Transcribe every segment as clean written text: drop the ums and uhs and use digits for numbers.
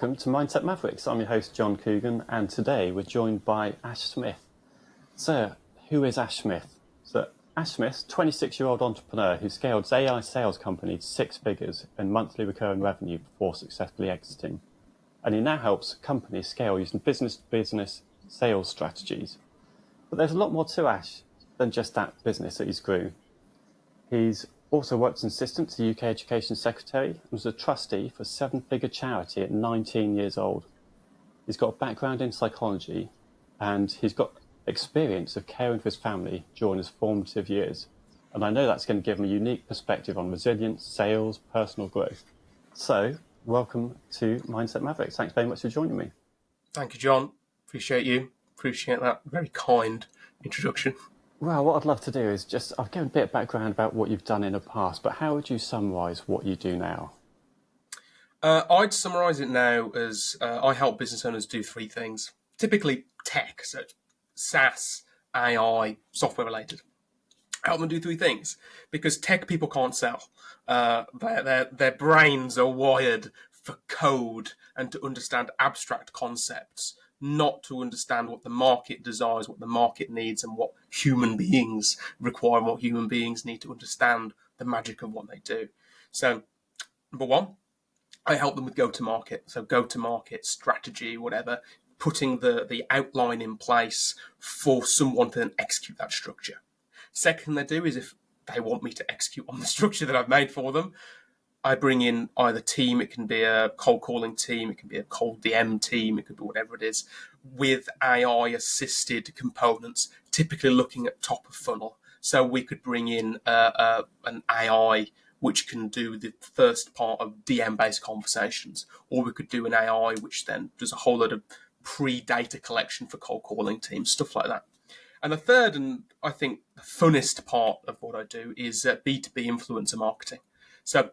Welcome to Mindset Mavericks. I'm your host, John Coogan, and today we're joined by Ash Smith. So, who is Ash Smith? So, Ash Smith, 26-year-old entrepreneur who scaled his AI sales company to 6 figures in monthly recurring revenue before successfully exiting. And he now helps companies scale using business-to-business sales strategies. But there's a lot more to Ash than just that business that he's grew. He's also worked as an assistant to the UK Education Secretary and was a trustee for a 7-figure charity at 19 years old. He's got a background in psychology and he's got experience of caring for his family during his formative years. And I know that's going to give him a unique perspective on resilience, sales, personal growth. So, welcome to Mindset Mavericks. Thanks very much for joining me. Thank you, John. Appreciate you. Appreciate that very kind introduction. Well, what I'd love to do is I've given a bit of background about what you've done in the past, but how would you summarise what you do now? I'd summarise it now as I help business owners do 3 things, typically tech, so SaaS, AI, software related. I help them do 3 things because tech people can't sell. Their brains are wired for code and to understand abstract concepts, not to understand what the market desires, what the market needs, and what human beings require, and what human beings need to understand the magic of what they do. So, number 1, I help them with go-to-market. So go-to-market strategy, whatever, putting the outline in place for someone to then execute that structure. Second thing they do is if they want me to execute on the structure that I've made for them, I bring in either team, it can be a cold calling team, it can be a cold DM team, it could be whatever it is, with AI assisted components, typically looking at top of funnel. So we could bring in an AI which can do the first part of DM based conversations, or we could do an AI which then does a whole lot of pre-data collection for cold calling teams, stuff like that. And the third, and I think the funnest part of what I do, is B2B influencer marketing. So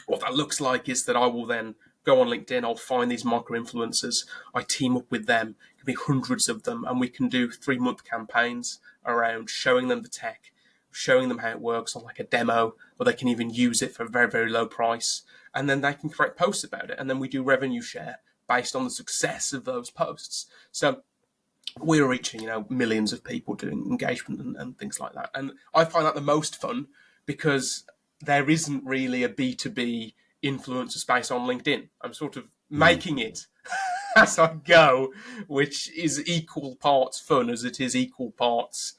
what that looks like is that I will then go on LinkedIn, I'll find these micro-influencers, I team up with them, it can be hundreds of them, and we can do 3-month campaigns around showing them the tech, showing them how it works on like a demo, or they can even use it for a very, very low price, and then they can create posts about it, and then we do revenue share based on the success of those posts. So we're reaching, millions of people doing engagement and things like that. And I find that the most fun because there isn't really a B2B influencer space on LinkedIn. I'm sort of making it as I go, which is equal parts fun as it is equal parts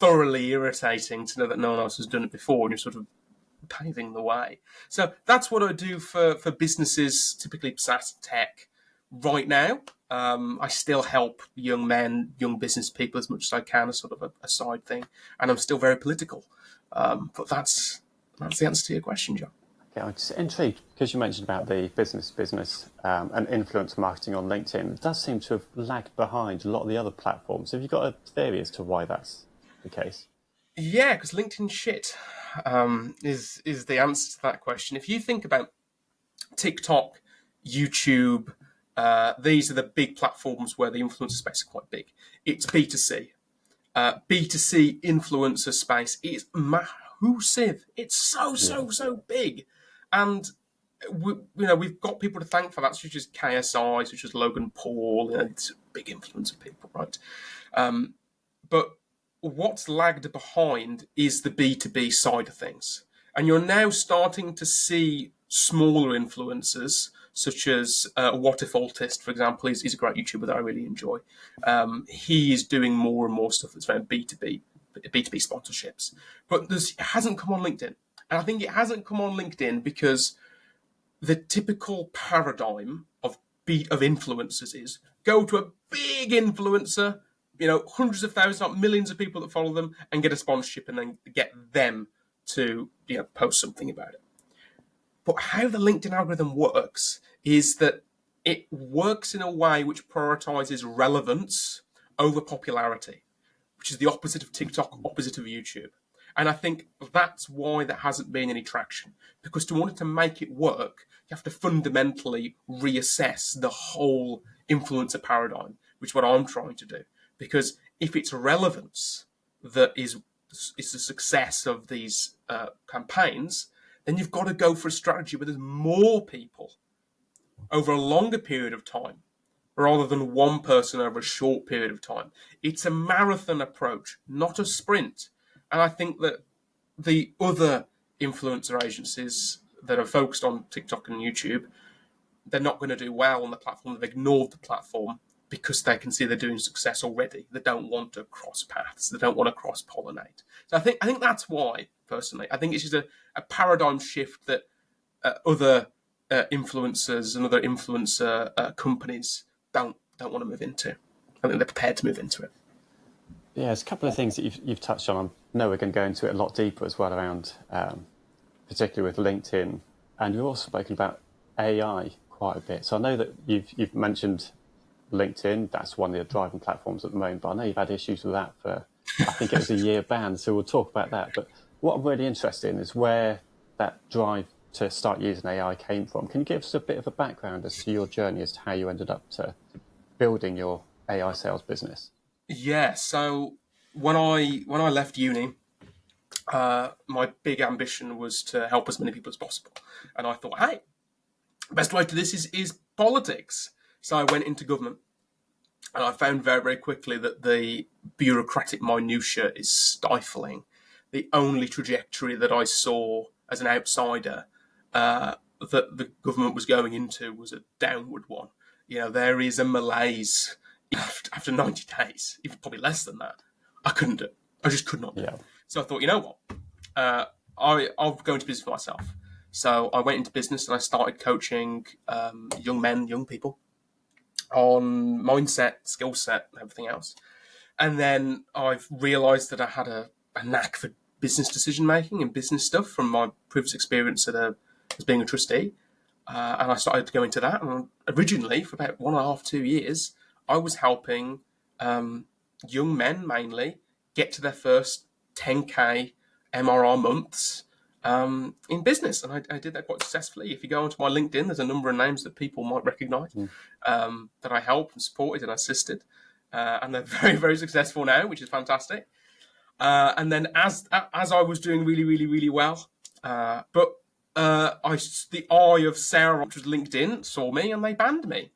thoroughly irritating to know that no one else has done it before and you're sort of paving the way. So that's what I do for businesses, typically SaaS tech. Right now, I still help young men, young business people as much as I can as sort of a side thing. And I'm still very political. But that's the answer to your question, John. Okay, I'm just intrigued because you mentioned about the business and influence marketing on LinkedIn. It does seem to have lagged behind a lot of the other platforms. Have you got a theory as to why that's the case? Yeah, because LinkedIn shit is the answer to that question. If you think about TikTok, YouTube, these are the big platforms where the influencer space is quite big. It's B2C. B2C influencer space is massive. It's so big. And we've got people to thank for that, such as KSI, such as Logan Paul, it's big influencer people, right? But what's lagged behind is the B2B side of things. And you're now starting to see smaller influencers, such as What If Altist, for example, he's a great YouTuber that I really enjoy. He is doing more and more stuff that's around B2B sponsorships. But it hasn't come on LinkedIn. And I think it hasn't come on LinkedIn because the typical paradigm of influencers is go to a big influencer, hundreds of thousands, not millions of people that follow them, and get a sponsorship and then get them to post something about it. But how the LinkedIn algorithm works is that it works in a way which prioritizes relevance over popularity, which is the opposite of TikTok, opposite of YouTube. And I think that's why there hasn't been any traction. Because in order to make it work, you have to fundamentally reassess the whole influencer paradigm, which is what I'm trying to do. Because if it's relevance that is the success of these campaigns, then you've got to go for a strategy where there's more people over a longer period of time rather than one person over a short period of time. It's a marathon approach, not a sprint. And I think that the other influencer agencies that are focused on TikTok and YouTube, they're not going to do well on the platform. They've ignored the platform because they can see they're doing success already. They don't want to cross paths. They don't want to cross pollinate. So I think that's why, personally, I think it's just a paradigm shift that other influencers and other influencer companies don't want to move into. I think they're prepared to move into it. Yeah, there's a couple of things that you've touched on. I know we're going to go into it a lot deeper as well around, particularly with LinkedIn, and you've also spoken about AI quite a bit. So I know that you've mentioned LinkedIn. That's one of the driving platforms at the moment, but I know you've had issues with that for, I think it was a year ban. So we'll talk about that. But what I'm really interested in is where that drive to start using AI came from. Can you give us a bit of a background as to your journey as to how you ended up to building your AI sales business? Yeah. So when I left uni, my big ambition was to help as many people as possible, and I thought, hey, best way to this is politics. So I went into government, and I found very, very quickly that the bureaucratic minutiae is stifling. The only trajectory that I saw as an outsider that the government was going into was a downward one. There is a malaise after 90 days, even probably less than that. I couldn't do it. I just could not do it. So I thought, you know what? I'll go into business for myself. So I went into business and I started coaching young people on mindset, skill set, and everything else. And then I've realised that I had a knack for business decision making and business stuff from my previous experience as being a trustee. And I started to go into that. And originally, for about 1.5, 2 years, I was helping young men mainly get to their first 10K MRR months in business. And I did that quite successfully. If you go onto my LinkedIn, there's a number of names that people might recognise that I helped and supported and assisted. And they're very, very successful now, which is fantastic. And then as I was doing really, really, really well, but the eye of Sarah, which was LinkedIn, saw me and they banned me.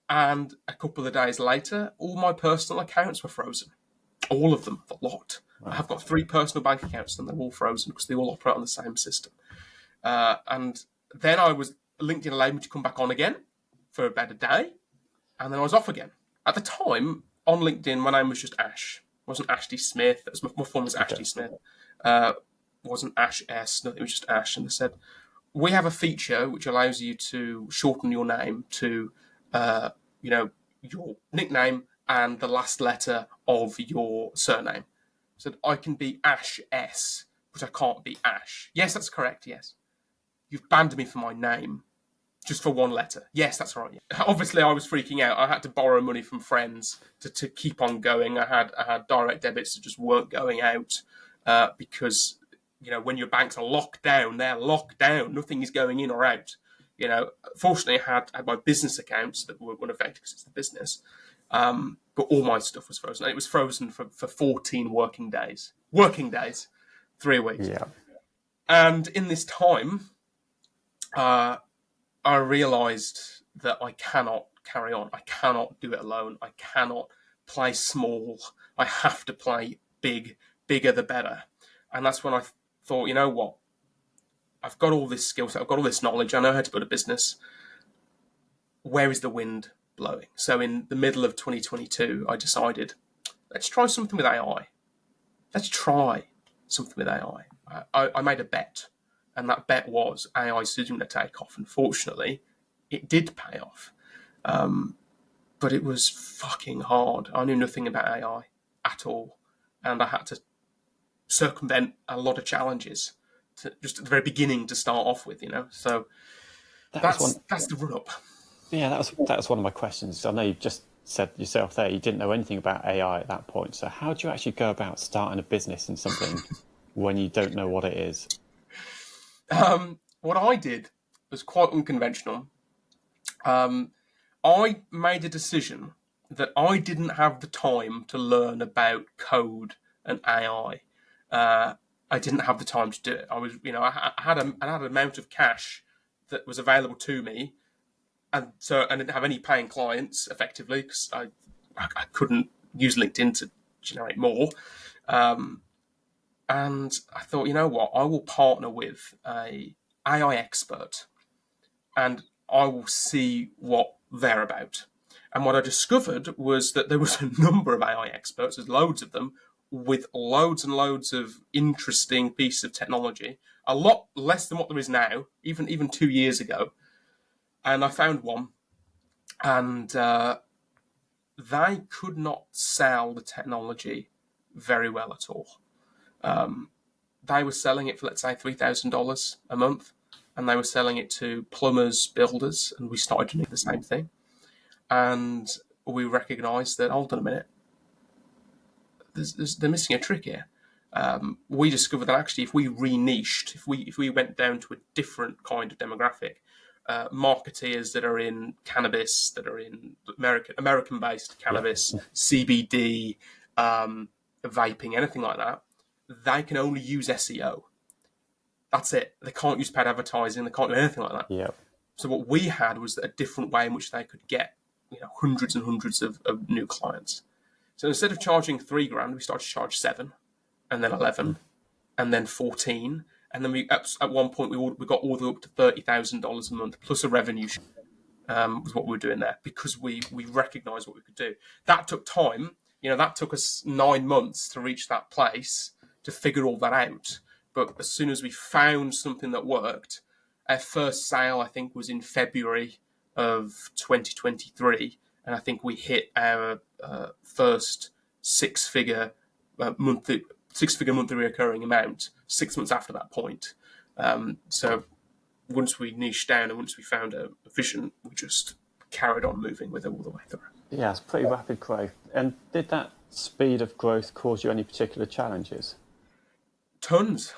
And a couple of days later, all my personal accounts were frozen. All of them, the lot. Wow. I have got 3 personal bank accounts and they're all frozen because they all operate on the same system. And then LinkedIn allowed me to come back on again for about a day. And then I was off again. At the time, on LinkedIn, my name was just Ash. It wasn't Ashley Smith. My phone was Ashley Smith. It wasn't Ash S. No, it was just Ash. And they said, we have a feature which allows you to shorten your name to, your nickname and the last letter of your surname. I said, I can be Ash S, but I can't be Ash. Yes, that's correct, yes. You've banned me for my name, just for one letter. Yes, that's right. Obviously, I was freaking out. I had to borrow money from friends to keep on going. I had direct debits that just weren't going out because, when your banks are locked down, they're locked down. Nothing is going in or out. Fortunately, I had my business accounts that were unaffected because it's the business. But all my stuff was frozen. And it was frozen for 14 working days. 3 weeks. Yeah. And in this time, I realised that I cannot carry on. I cannot do it alone. I cannot play small. I have to play big. Bigger the better. And that's when I thought, you know what? I've got all this skill set. I've got all this knowledge. I know how to build a business. Where is the wind blowing? So in the middle of 2022, I decided, let's try something with AI. Let's try something with AI. I made a bet. And that bet was AI is soon going to take off. Unfortunately, it did pay off. But it was fucking hard. I knew nothing about AI at all. And I had to circumvent a lot of challenges just at the very beginning to start off with, So that's the run-up. Yeah, that was one of my questions. I know you just said yourself there you didn't know anything about AI at that point. So how do you actually go about starting a business in something when you don't know what it is? What I did was quite unconventional. I made a decision that I didn't have the time to learn about code and AI. I didn't have the time to do it. I was, I had an amount of cash that was available to me I didn't have any paying clients effectively because I couldn't use LinkedIn to generate more. And I thought, you know what, I will partner with a AI expert and I will see what they're about. And what I discovered was that there was a number of AI experts, there's loads of them, with loads and loads of interesting pieces of technology, a lot less than what there is now, even 2 years ago. And I found one, and they could not sell the technology very well at all. They were selling it for, let's say, $3,000 a month, and they were selling it to plumbers, builders, and we started doing the same thing. And we recognised that, hold on a minute, they're missing a trick here. We discovered that actually, if we re-niched, if we went down to a different kind of demographic, marketeers that are in cannabis, that are in American-based cannabis, CBD, vaping, anything like that, they can only use SEO. That's it. They can't use paid advertising. They can't do anything like that. Yeah. So what we had was a different way in which they could get, hundreds and hundreds of new clients. So instead of charging $3,000, we started to charge 7, and then 11, and then 14, and then we at one point we got all the way up to $30,000 a month plus a revenue share. Was what we were doing there because we recognised what we could do. That took time. That took us 9 months to reach that place to figure all that out. But as soon as we found something that worked, our first sale I think was in February of 2023, and I think we hit our first six-figure monthly recurring amount 6 months after that point. So once we niched down and once we found a vision, we just carried on moving with it all the way through. Yeah, it's pretty rapid growth. And did that speed of growth cause you any particular challenges? Tons.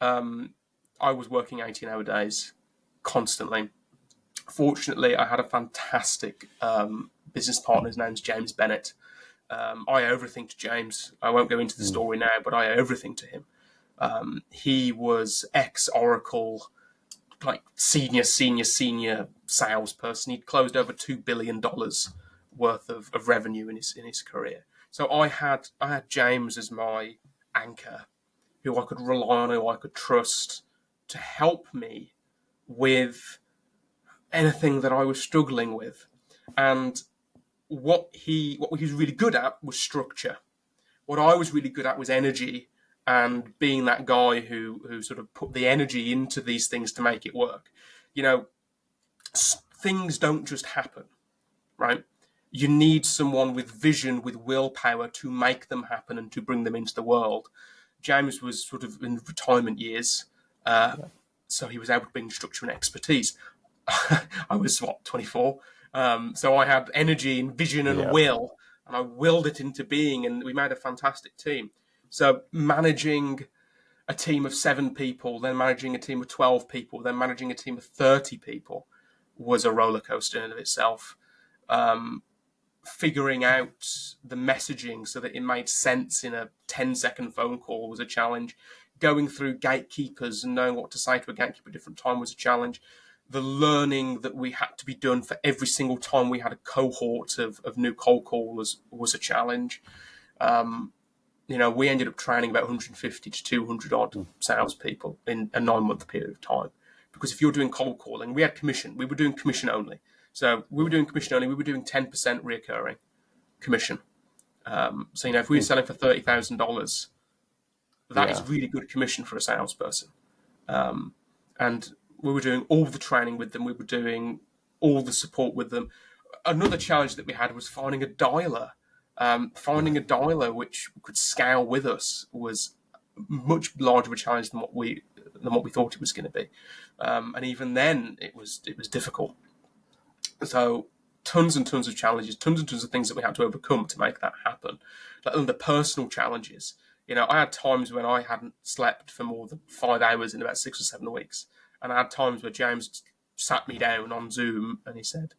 I was working 18-hour days constantly. Fortunately, I had a fantastic business partner. His name's James Bennett. I owe everything to James. I won't go into the story now, but I owe everything to him. He was ex-Oracle, like senior salesperson. He'd closed over $2 billion worth of revenue in his career. So I had James as my anchor, who I could rely on, who I could trust to help me with anything that I was struggling with. And what he was really good at was structure. What I was really good at was energy and being that guy who sort of put the energy into these things to make it work. Things don't just happen, right? You need someone with vision, with willpower to make them happen and to bring them into the world. James was sort of in retirement years, so he was able to bring structure and expertise. I was, 24? So I had energy and vision and will, and I willed it into being, and we made a fantastic team. So managing a team of 7 people, then managing a team of 12 people, then managing a team of 30 people was a roller coaster in and of itself. Figuring out the messaging so that it made sense in a 10-second phone call was a challenge. Going through gatekeepers and knowing what to say to a gatekeeper at a different time was a challenge. The learning that we had to be done for every single time we had a cohort of new cold callers was a challenge. We ended up training about 150 to 200 odd salespeople in a 9-month period of time. Because if you're doing cold calling, we had commission. We were doing commission only. So we were doing commission only. We were doing 10% reoccurring commission. So if we were selling for $30,000, that is really good commission for a salesperson. And we were doing all the training with them. We were doing all the support with them. Another challenge that we had was finding a dialer. Finding a dialer which could scale with us was much larger of a challenge than what we thought it was going to be. And even then, it was difficult. So tons and tons of challenges, tons and tons of things that we had to overcome to make that happen. Let alone the personal challenges. I had times when I hadn't slept for more than 5 hours in about 6 or 7 weeks. And I had times where James sat me down on Zoom and he said,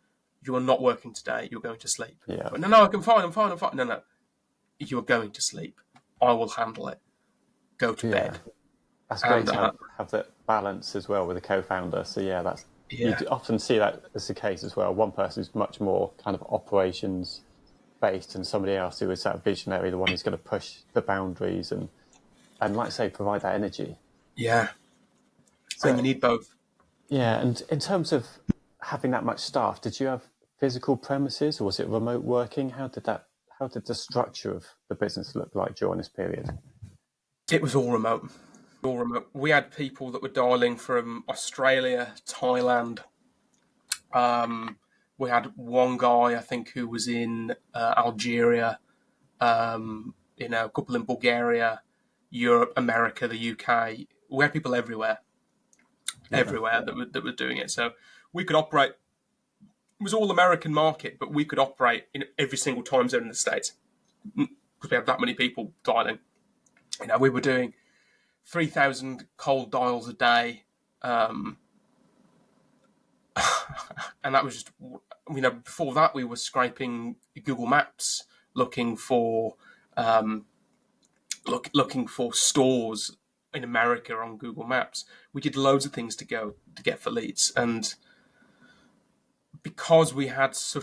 "You are not working today. You're going to sleep." Yeah. But, no, I'm fine. No. You are going to sleep. I will handle it. Go to bed. That's great to have that balance as well with a co-founder. So that's Yeah. do often see that as the case as well. One person who's much more kind of operations based, and somebody else who is that visionary, the one who's going to push the boundaries and like I say, provide that energy. Yeah. And you So need both. yeah, and in terms of having that much staff, did you have physical premises or was it remote working? How did the structure of the business look like during this period? It was all remote. All remote. We had people that were dialing from Australia, Thailand. We had one guy, I think, who was in Algeria. A couple in Bulgaria, Europe, America, the UK. We had people everywhere, Yeah, that were doing it. So we could operate. It was all American market, but we could operate in every single time zone in the States because we have that many people dialing. We were doing 3,000 cold dials a day, and that was just. Before that, we were scraping Google Maps, looking for looking for stores in America on Google Maps. We did loads of things to get for leads, and because because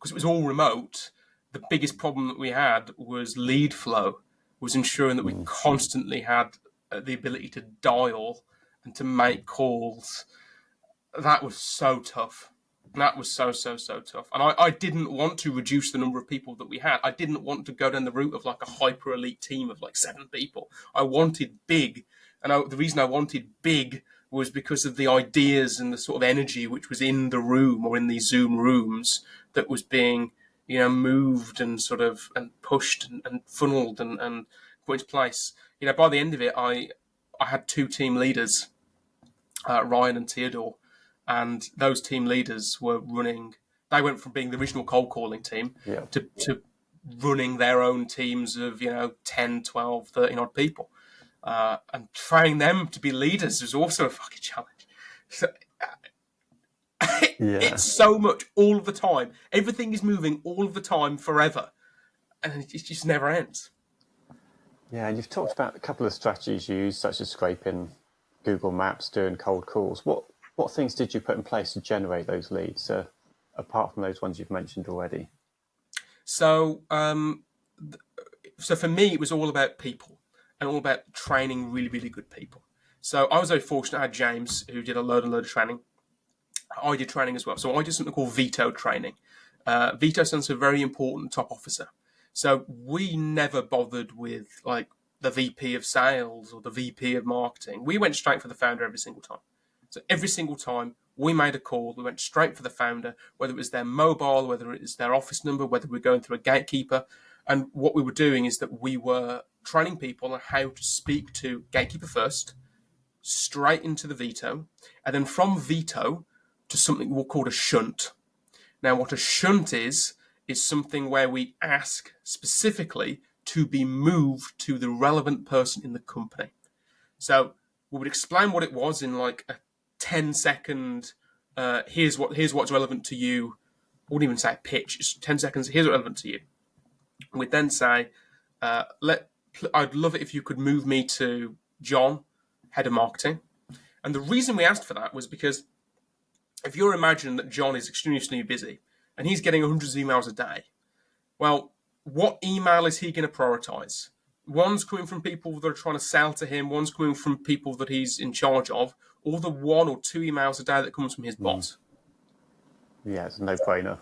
it was all remote, the biggest problem that we had was lead flow. Was ensuring that we constantly had the ability to dial and to make calls. That was so tough. That was so tough. And I didn't want to reduce the number of people that we had. I didn't want to go down the route of like a hyper elite team of like 7 people. I wanted big. And the reason I wanted big was because of the ideas and the sort of energy which was in the room or in these Zoom rooms that was being, moved and sort of and pushed and funneled and put into place. By the end of it, I had 2 team leaders, Ryan and Theodore, and those team leaders were running. They went from being the original cold calling team yeah, to running their own teams of 10, 12, 13 odd people, and trying them to be leaders was also a fucking challenge. So, yeah, it's so much all of the time. Everything is moving all of the time forever, and it just never ends. yeah. And you've talked about a couple of strategies you use, such as scraping Google Maps, doing cold calls. What things did you put in place to generate those leads, apart from those ones you've mentioned already? So, so for me, it was all about people and all about training really, really good people. So I was very fortunate. I had James, who did a load of training. I did training as well. So I did something called veto training. Veto stands for very important top officer. So we never bothered with like the VP of sales or the VP of marketing. We went straight for the founder every single time. So every single time we made a call, we went straight for the founder, whether it was their mobile, whether it was their office number, whether we were going through a gatekeeper. And what we were doing is that we were training people on how to speak to gatekeeper first, straight into the veto, and then from veto to something we'll call a shunt. Now, what a shunt is something where we ask specifically to be moved to the relevant person in the company. So we would explain what it was in like a 10-second, here's what's relevant to you. I wouldn't even say a pitch, it's 10 seconds, here's what's relevant to you. We'd then say, I'd love it if you could move me to John, head of marketing. And the reason we asked for that was because if you're imagining that John is extremely busy and he's getting hundreds of emails a day, well, what email is he going to prioritize? One's coming from people that are trying to sell to him, one's coming from people that he's in charge of, or the 1 or 2 emails a day that comes from his boss. Yeah, it's a no-brainer.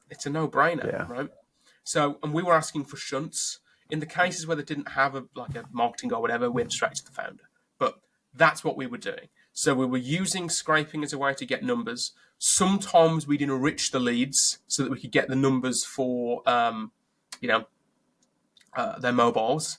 It's a no-brainer, Yeah, right? So, and we were asking for shunts. In the cases where they didn't have a marketing or whatever, we went straight to the founder. But that's what we were doing. So we were using scraping as a way to get numbers. Sometimes we'd enrich the leads so that we could get the numbers for, their mobiles.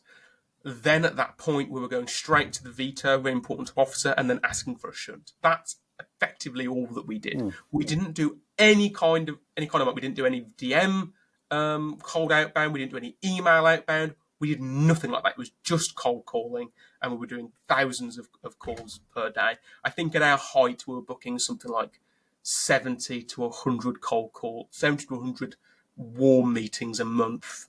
Then at that point, we were going straight to the veto, very important to officer, and then asking for a shunt. That's effectively all that we did. We didn't do any kind of we didn't do any DM cold outbound. We didn't do any email outbound. We did nothing like that. It was just cold calling, and we were doing thousands of calls per day. I think at our height, we were booking something like 70 to 100 cold calls, 70 to 100 warm meetings a month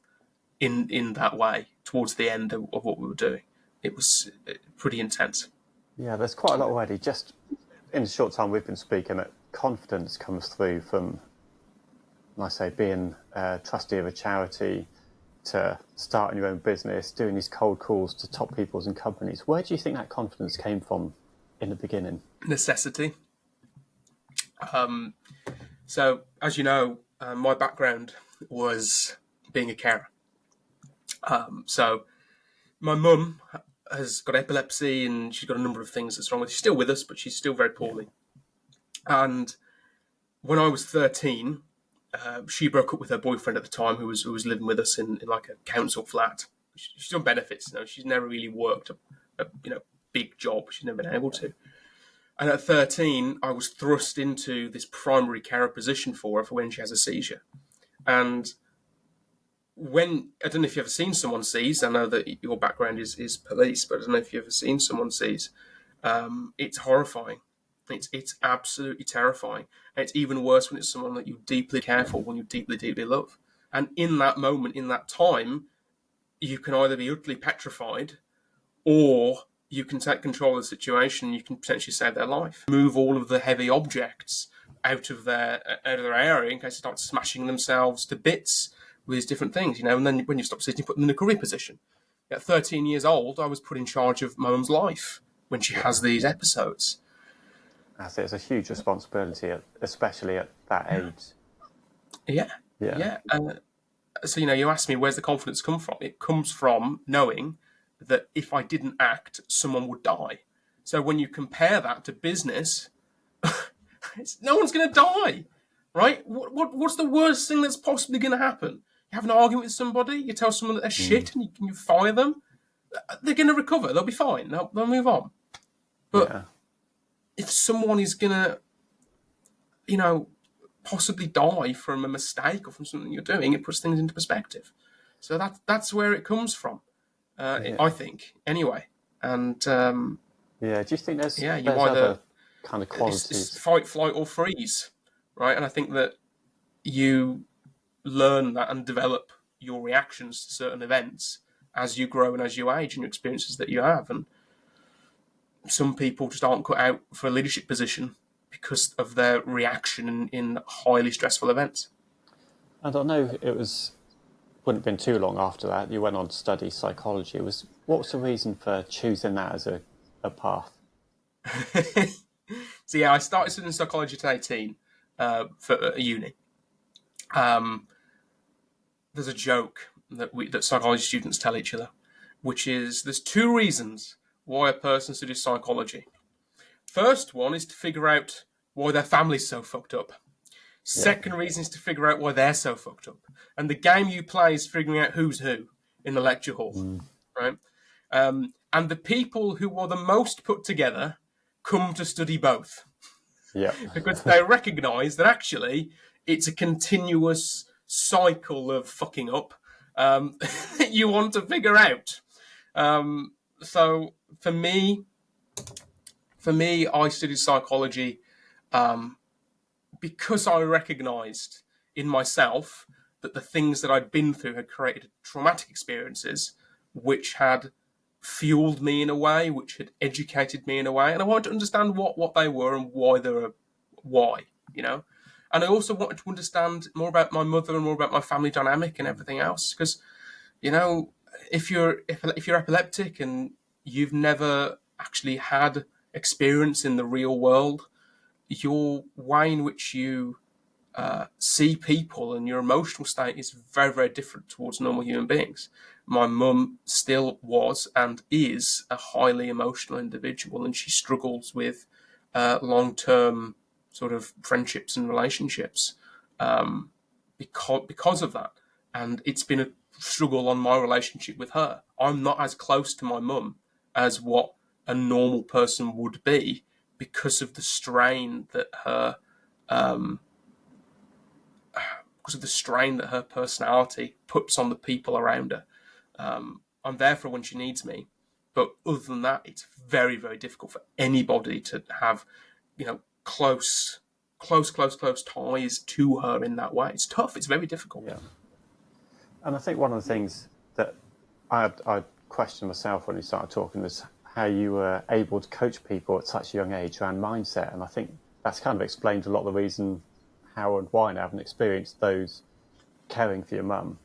in that way towards the end of what we were doing. It was pretty intense. yeah. There's quite a lot already. Just in the short time we've been speaking, that confidence comes through from, like I say, being a trustee of a charity to starting your own business, doing these cold calls to top peoples and companies. Where do you think that confidence came from in the beginning? Necessity. So, as you know, my background was being a carer. So, my mum has got epilepsy and she's got a number of things that's wrong with her. She's still with us, but she's still very poorly. And when I was 13, she broke up with her boyfriend at the time, who was living with us in like a council flat. She's on benefits, she's never really worked a big job. She's never been able to. And at 13, I was thrust into this primary carer position for her for when she has a seizure. And when, I don't know if you've ever seen someone seize, I know that your background is police, but I don't know if you've ever seen someone seize. It's horrifying. It's absolutely terrifying. And it's even worse when it's someone that you deeply care for, when you deeply, deeply love. And in that moment, in that time, you can either be utterly petrified, or you can take control of the situation. You can potentially save their life. Move all of the heavy objects out of their area in case they start smashing themselves to bits with these different things, And then when you stop sitting, you put them in a career position. At 13 years old, I was put in charge of my mum's life when she has these episodes. It's a huge responsibility, especially at that age. Yeah. So, you asked me, where's the confidence come from? It comes from knowing that if I didn't act, someone would die. So when you compare that to business, no one's going to die, right? What's the worst thing that's possibly going to happen? You have an argument with somebody, you tell someone that they're shit, and you fire them. They're going to recover. They'll be fine. They'll move on. But if someone is going to, possibly die from a mistake or from something you're doing, it puts things into perspective. So that's where it comes from, I think, anyway. And do you think there's you other kind of qualities? It's fight, flight, or freeze, right? And I think that you learn that and develop your reactions to certain events as you grow and as you age, and your experiences that you have. And some people just aren't cut out for a leadership position because of their reaction in highly stressful events. I don't know, wouldn't have been too long after that, you went on to study psychology. What was the reason for choosing that as a path? So I started studying psychology at 18 for uni. There's a joke that psychology students tell each other, which is there's two reasons why a person studies psychology. First one is to figure out why their family's so fucked up. Second reason is to figure out why they're so fucked up. And the game you play is figuring out who's who in the lecture hall, right? And the people who are the most put together come to study both. Yeah. Because they recognise that actually it's a continuous cycle of fucking up that you want to figure out. So for me, I studied psychology because I recognised in myself that the things that I'd been through had created traumatic experiences which had fueled me in a way, which had educated me in a way, and I wanted to understand what they were and why they were, And I also wanted to understand more about my mother and more about my family dynamic and everything else, because, if you're epileptic and you've never actually had experience in the real world, your way in which you see people and your emotional state is very, very different towards normal human beings. My mum still was and is a highly emotional individual, and she struggles with long-term sort of friendships and relationships because of that. And it's been a struggle on my relationship with her. I'm not as close to my mum as what a normal person would be because of the strain that her personality puts on the people around her. I'm there for her when she needs me, but other than that, it's very, very difficult for anybody to have, close ties to her in that way. It's tough. It's very difficult. Yeah. And I think one of the things that I questioned myself when we started talking was how you were able to coach people at such a young age around mindset. And I think that's kind of explained a lot of the reason how and why I haven't experienced those caring for your mum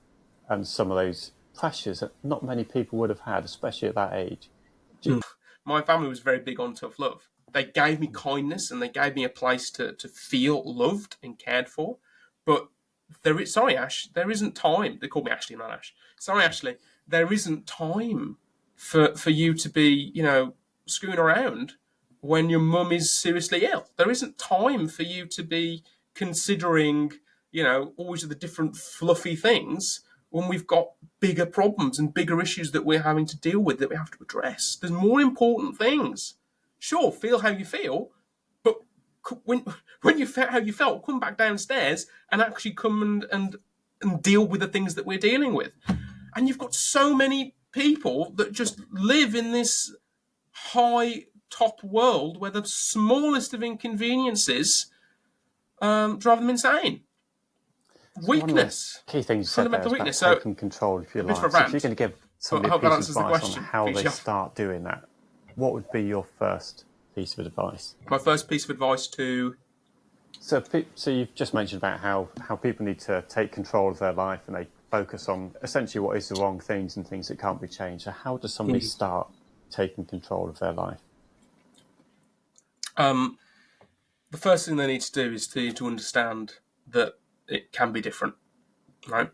and some of those pressures that not many people would have had, especially at that age. My family was very big on tough love. They gave me kindness and they gave me a place to feel loved and cared for. But sorry, Ash, there isn't time. They call me Ashley, not Ash. Sorry, Ashley, there isn't time for you to be, screwing around when your mum is seriously ill. There isn't time for you to be considering, always the different fluffy things when we've got bigger problems and bigger issues that we're having to deal with that we have to address. There's more important things. Sure, feel how you feel, but when you felt how you felt, come back downstairs and actually come and deal with the things that we're dealing with. And you've got so many people that just live in this high top world where the smallest of inconveniences drive them insane. Weakness. Key things you said there is about taking control of your life. So if you're going to give somebody a piece of advice on how they start doing that, what would be your first piece of advice? My first piece of advice to... So you've just mentioned about how people need to take control of their life and they focus on essentially what is the wrong things and things that can't be changed. So how does somebody start taking control of their life? The first thing they need to do is to understand that it can be different, right?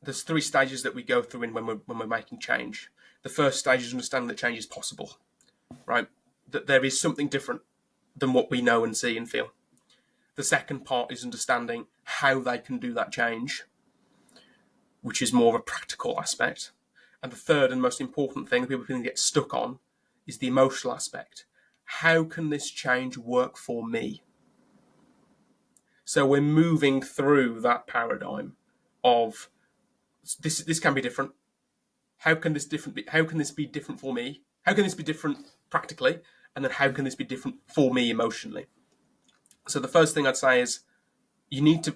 There's 3 stages that we go through when we're making change. The first stage is understanding that change is possible, right? That there is something different than what we know and see and feel. The second part is understanding how they can do that change, which is more of a practical aspect. And the third and most important thing that people can get stuck on is the emotional aspect. How can this change work for me? So we're moving through that paradigm of this can be different. How can this be different for me? How can this be different practically? And then how can this be different for me emotionally? So the first thing I'd say is you need to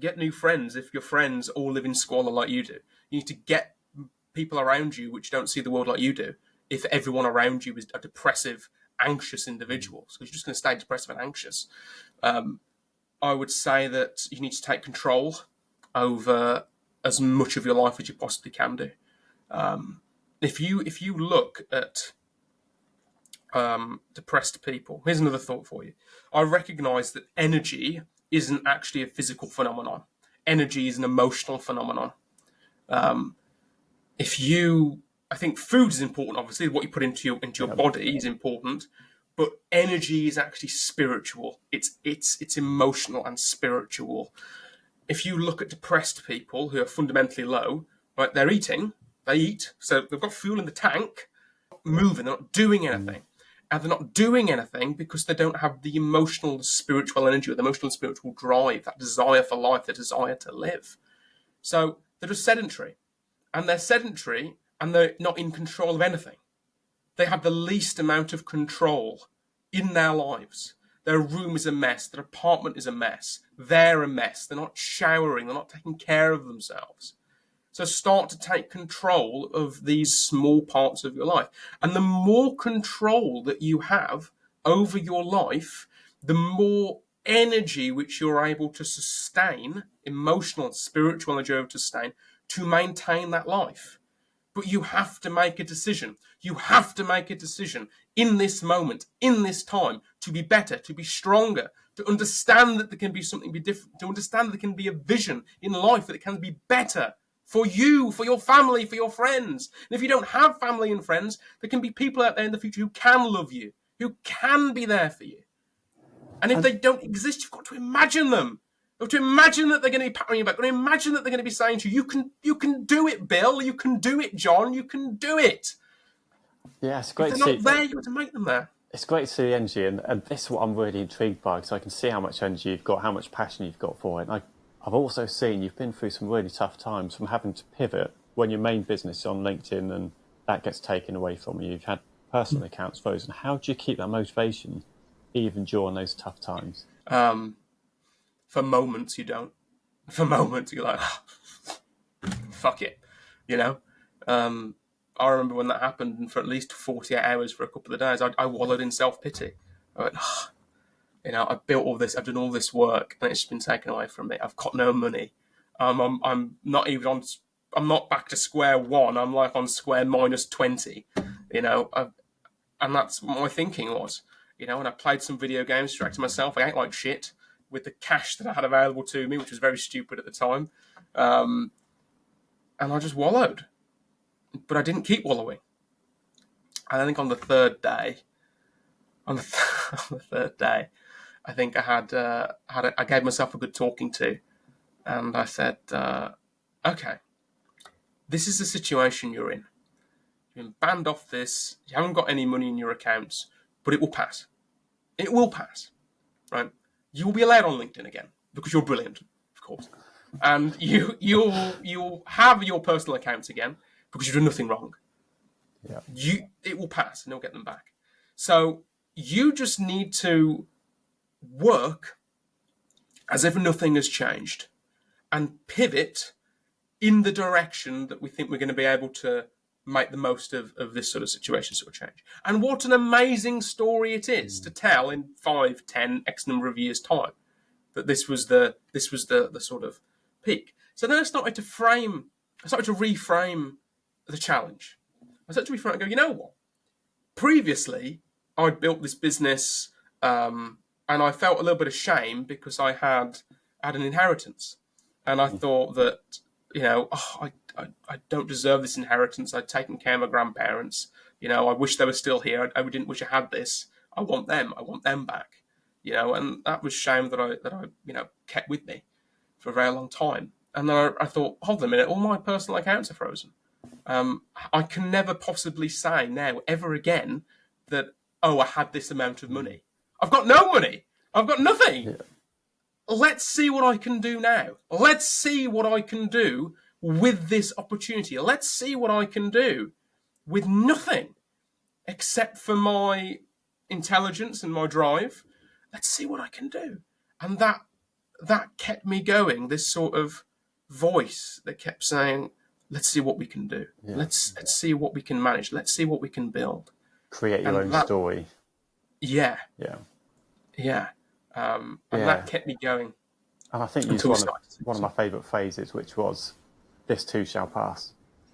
get new friends if your friends all live in squalor like you do. You need to get people around you which don't see the world like you do. If everyone around you is a depressive, anxious individual, so you're just going to stay depressive and anxious. I would say that you need to take control over as much of your life as you possibly can do. If you look at depressed people, here's another thought for you. I recognise that energy isn't actually a physical phenomenon. Energy is an emotional phenomenon. I think food is important. Obviously, what you put into your body is important. But energy is actually spiritual. It's emotional and spiritual. If you look at depressed people who are fundamentally low, right, they eat, so they've got fuel in the tank, moving, they're not doing anything. And they're not doing anything because they don't have the emotional, spiritual energy or the emotional, spiritual drive, that desire for life, the desire to live. So they're just sedentary. And they're not in control of anything. They have the least amount of control in their lives. Their room is a mess. Their apartment is a mess. They're a mess. They're not showering. They're not taking care of themselves. So start to take control of these small parts of your life. And the more control that you have over your life, the more energy which you're able to sustain, emotional, spiritual energy to sustain, to maintain that life. But you have to make a decision. You have to make a decision in this moment, in this time, to be better, to be stronger, to understand that there can be something be different, to understand that there can be a vision in life, that it can be better for you, for your family, for your friends. And if you don't have family and friends, there can be people out there in the future who can love you, who can be there for you. And if they don't exist, you've got to imagine them. You have to imagine that they're going to be patting you back. You've got to imagine that they're going to be saying to you, you can do it, Bill. You can do it, John. You can do it. Yeah, it's great if they're not there, you've got to make them there. It's great to see the energy, and this is what I'm really intrigued by, because I can see how much energy you've got, how much passion you've got for it. And I've also seen you've been through some really tough times from having to pivot when your main business is on LinkedIn and that gets taken away from you. You've had personal accounts frozen. How do you keep that motivation even during those tough times? For moments, you don't. For moments, you're like, fuck it, I remember when that happened, and for at least 48 hours for a couple of days, I wallowed in self-pity. I went, oh, I built all this, I've done all this work, and it's just been taken away from me. I've got no money. I'm not even on. I'm not back to square one. I'm like on square minus 20. And that's what my thinking was. And I played some video games, distracted myself. I ate like shit with the cash that I had available to me, which was very stupid at the time. And I just wallowed. But I didn't keep wallowing. And I think on the third day, on the third day, I think I gave myself a good talking to, and I said, "Okay, this is the situation you're in. You've been banned off this. You haven't got any money in your accounts, but it will pass. It will pass, right? You will be allowed on LinkedIn again because you're brilliant, of course, and you'll have your personal accounts again because you've done nothing wrong. Yeah. It will pass, and you'll get them back. So you just need to work as if nothing has changed and pivot in the direction that we think we're going to be able to make the most of this sort of situation sort of change." And what an amazing story it is to tell in 5, 10, X number of years' time that this was the sort of peak. So then I started to reframe the challenge. I started to reframe and go, you know what? Previously, I'd built this business, and I felt a little bit of shame because I had an inheritance, and I thought that I don't deserve this inheritance. I'd taken care of my grandparents. I wish they were still here. I didn't wish I had this. I want them. I want them back. And that was shame that I kept with me for a very long time. And then I thought, hold on a minute, all my personal accounts are frozen. I can never possibly say now, ever again, that, I had this amount of money. I've got no money. I've got nothing. Yeah. Let's see what I can do now. Let's see what I can do with this opportunity. Let's see what I can do with nothing except for my intelligence and my drive. Let's see what I can do. And that kept me going, this sort of voice that kept saying, let's see what we can do. Yeah. Let's see what we can manage. Let's see what we can build. Create your own story. Yeah. Yeah. Yeah. And that kept me going. And I think you used one of my favourite phrases, which was, "This too shall pass."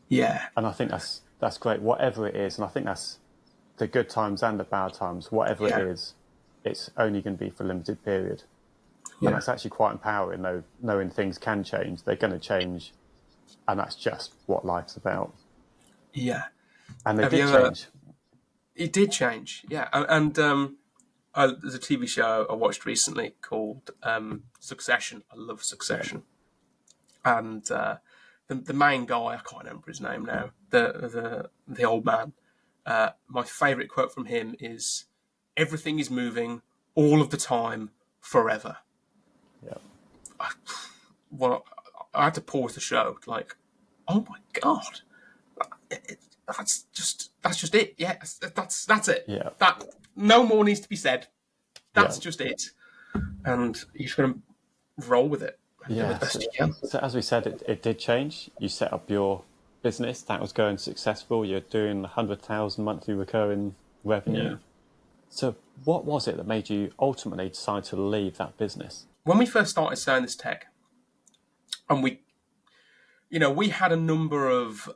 Yeah. And I think that's great, whatever it is. And I think that's the good times and the bad times, whatever it is, it's only going to be for a limited period. Yeah. And that's actually quite empowering, though, knowing things can change. They're going to change. And that's just what life's about. Yeah. And they did change. It did change, yeah. And there's a TV show I watched recently called Succession. I love Succession. And the main guy, I can't remember his name now, the old man, my favourite quote from him is, "Everything is moving all of the time, forever." Yeah. I had to pause the show, like, oh my God. That's just it. Yeah, that's it. Yeah. That no more needs to be said. That's just it. And you're just going to roll with it. And do the best you can. So as we said, it did change. You set up your business that was going successful. You're doing 100,000 monthly recurring revenue. Yeah. So what was it that made you ultimately decide to leave that business? When we first started selling this tech, and we had a number of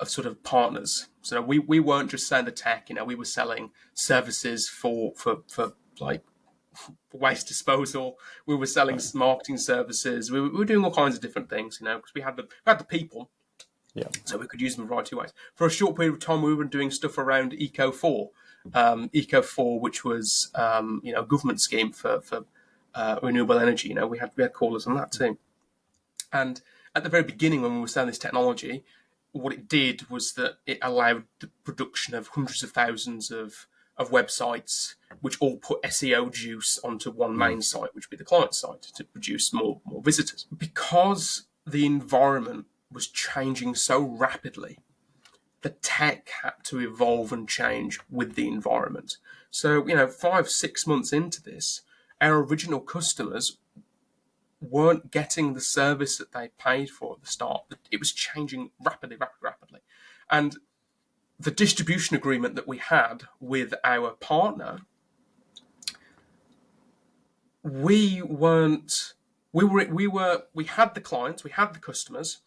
sort of partners. So we weren't just selling the tech. We were selling services for like waste disposal. We were selling marketing services. We were doing all kinds of different things. Because we had the people. Yeah. So we could use them in a variety of ways. For a short period of time, we were doing stuff around Eco4. Eco4, which was a government scheme for renewable energy. We had callers on that too. And at the very beginning, when we were selling this technology, what it did was that it allowed the production of hundreds of thousands of websites, which all put SEO juice onto one main site, which would be the client site, to produce more visitors. Because the environment was changing so rapidly, the tech had to evolve and change with the environment. So, 5-6 months into this, our original customers weren't getting the service that they paid for at the start. It was changing rapidly. And the distribution agreement that we had with our partner, we had the clients, we had the customers,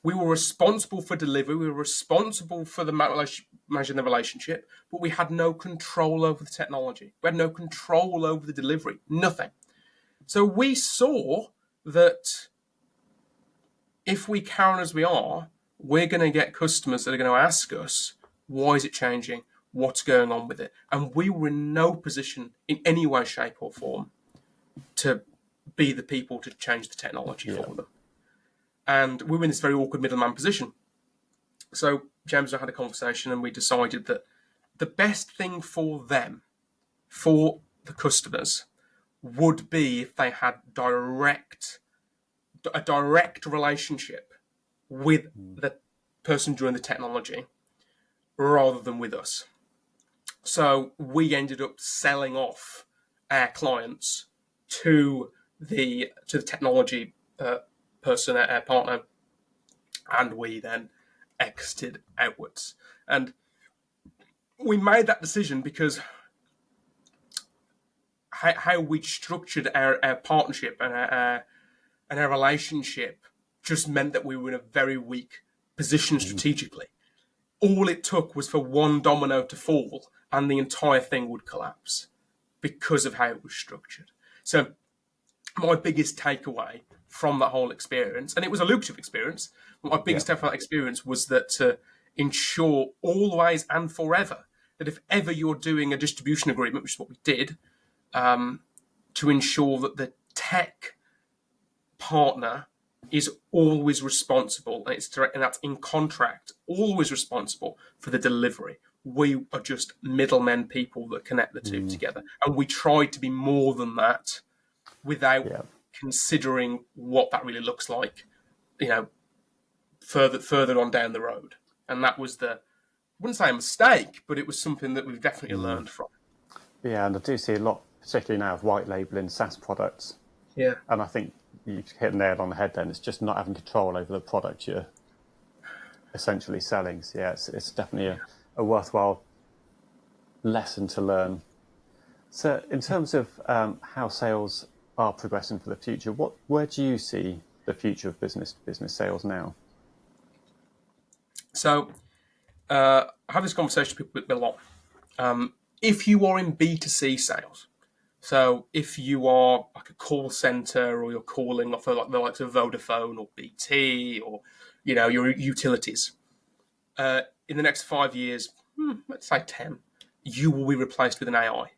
we were responsible for delivery, we were responsible for managing the relationship, but we had no control over the technology. We had no control over the delivery, nothing. So we saw that if we carry on as we are, we're going to get customers that are going to ask us, why is it changing? What's going on with it? And we were in no position in any way, shape or form to be the people to change the technology for them. And we were in this very awkward middleman position. So James and I had a conversation and we decided that the best thing for them, for the customers, would be if they had a direct relationship with the person doing the technology rather than with us. So we ended up selling off our clients to the technology person, our partner, and we then exited outwards. And we made that decision because how we structured our partnership and our relationship just meant that we were in a very weak position strategically. All it took was for one domino to fall and the entire thing would collapse because of how it was structured. So my biggest takeaway from that whole experience, and it was a lucrative experience, my biggest takeaway from that experience was that to ensure always and forever that if ever you're doing a distribution agreement, which is what we did, to ensure that the tech partner is always responsible, and it's direct, and that's in contract, always responsible for the delivery. We are just middlemen people that connect the two together. And we tried to be more than that without considering what that really looks like, further on down the road. And that was I wouldn't say a mistake, but it was something that we've definitely learned from. Yeah, and I do see a lot, particularly now, of white labelling SaaS products. Yeah. And I think you hit the nail on the head then. It's just not having control over the product you're essentially selling. So, it's definitely a worthwhile lesson to learn. So in terms of how sales are progressing for the future, where do you see the future of business sales now? So I have this conversation with people a lot. If you are in B2C sales, so if you are like a call center or you're calling off like the likes of Vodafone or BT or your utilities, in the next 5 years, let's say 10, you will be replaced with an AI.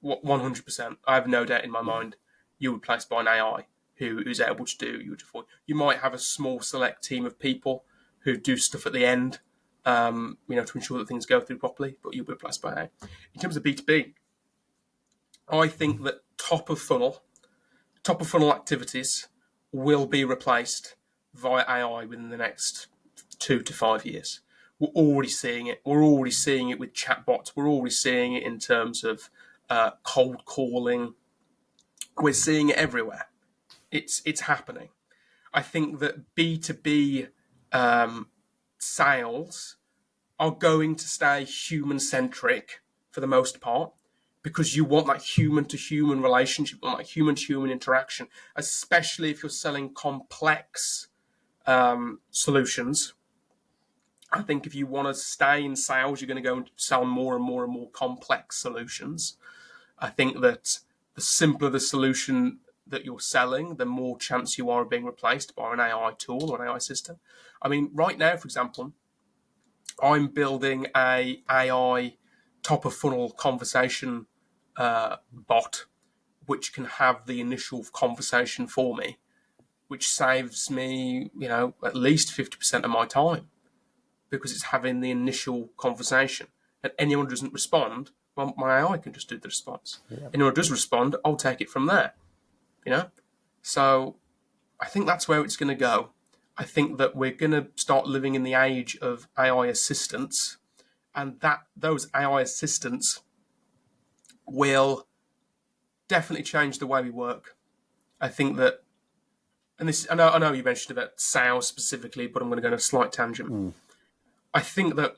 100%. I have no doubt in my mind you're replaced by an AI who's able to do your job. You might have a small select team of people who do stuff at the end, to ensure that things go through properly, but you'll be replaced by AI. In terms of B2B, I think that top of funnel activities will be replaced via AI within the next 2 to 5 years. We're already seeing it. We're already seeing it with chatbots. We're already seeing it in terms of cold calling. We're seeing it everywhere. It's happening. I think that B2B sales are going to stay human-centric for the most part, because you want that human-to-human relationship, you want that human-to-human interaction, especially if you're selling complex solutions. I think if you want to stay in sales, you're going to go and sell more and more and more complex solutions. I think that the simpler the solution that you're selling, the more chance you are of being replaced by an AI tool or an AI system. I mean, right now, for example, I'm building a AI top-of-funnel conversation bot, which can have the initial conversation for me, which saves me, at least 50% of my time, because it's having the initial conversation. And anyone who doesn't respond, well, my AI can just do the response. Yeah. Anyone who does respond, I'll take it from there. So I think that's where it's going to go. I think that we're going to start living in the age of AI assistants, and that those AI assistants will definitely change the way we work. I think that, and this, I know you mentioned about sales specifically, but I'm going to go on a slight tangent. I think that